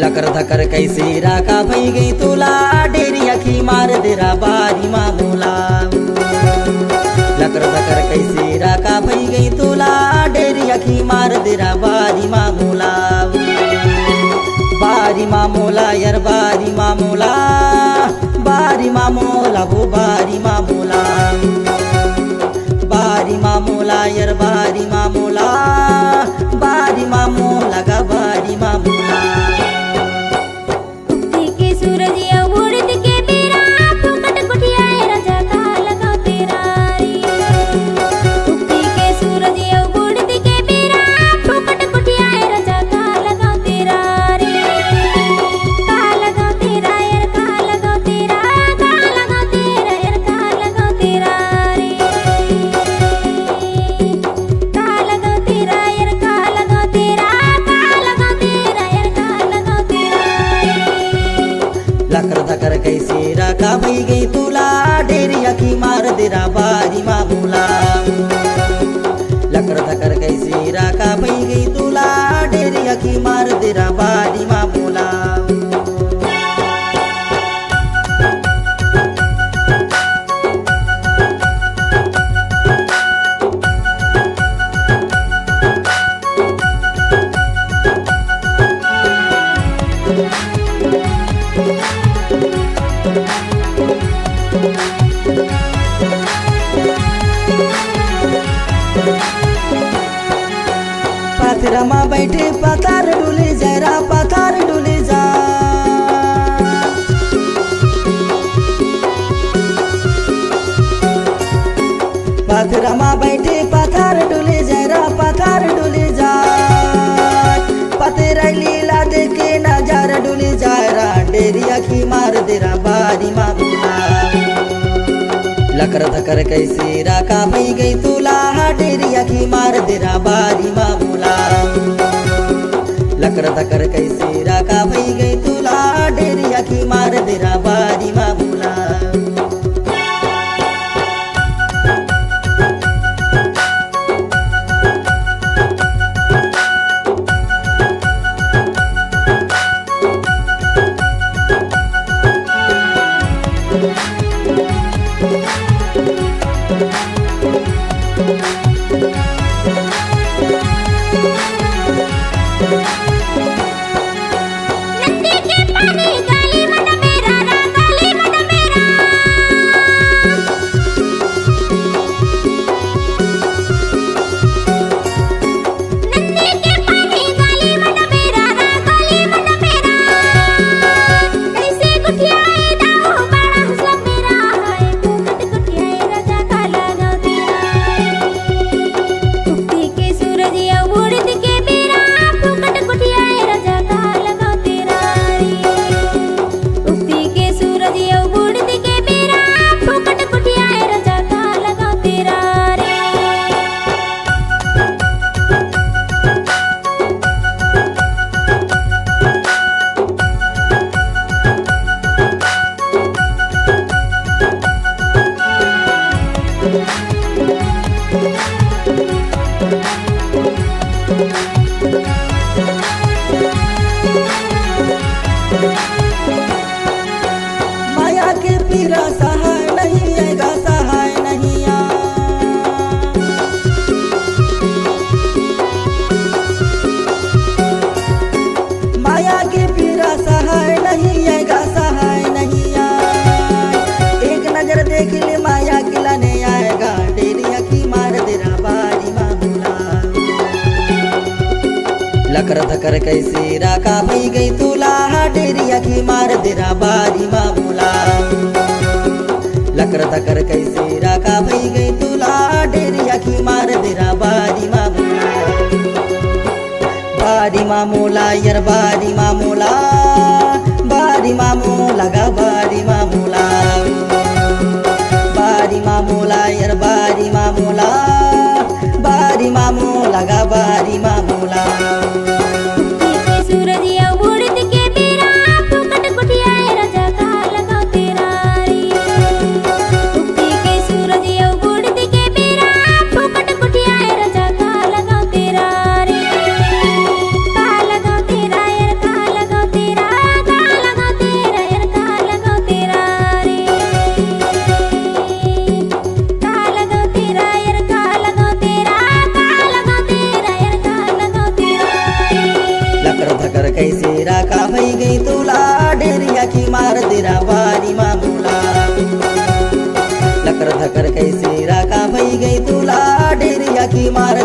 लकर धकर कैसे राका भई गई तुला डेरी अखी मार देरा बारी मामूला। लकर धकर कैसे राका भई गई तुला डेरी अखी मार देरा बारी मामूला। बारी मामूला यार बारी मामूला, बारी मामूला वो बारी मामूला। बारी मामूला यार बारी मामूला, बारी मामूला गा बारी मामूला। लकर धकर कैसे राका भई गई तुला डेरी अखी मार देरा बारी मामूला। लकर धकर कैसे राका भई गई तुला डेरी अखी मार देरा बारी मामूला। पथरमा बैठे पथर डुले जरा पथर डुले जा। पथरमा बैठे पथर डुले जरा पथर डुले जा। पथर लीला देखे नजार डुले जारा डेरी अखी मार देरा बारी मामूला। लकर धकर कैसे राका भई गई तुला डेरी अखी मार देरा बारी मामूला। लकर धकर कैसे राका भई गई तुला डेरी अखी मार देरा बारी मामूला। माया के पीरा सहाय नहीं आएगा सहाय नहीं आ। माया के पीरा सहाय नहीं आएगा सहाय नहीं आ। एक नजर देख ले माया खिलाने आएगा डेरी अखी मार देरा बारी मामूला। लकर धकर कैसे राका भई गई तुला डेरी अखी मार देरा बारी मामूला। लकर धकर कैसे राका भई गई तुला डेरी अखी मार देरा बारी मामूला। बारी मामूला यार बारी मामूला, बारी मामूला गा बारी मामूला। बारी मामूला यार बारी मामूला, बारी मामूला गा बारी मामूला। का लगाओ तेरा यार मार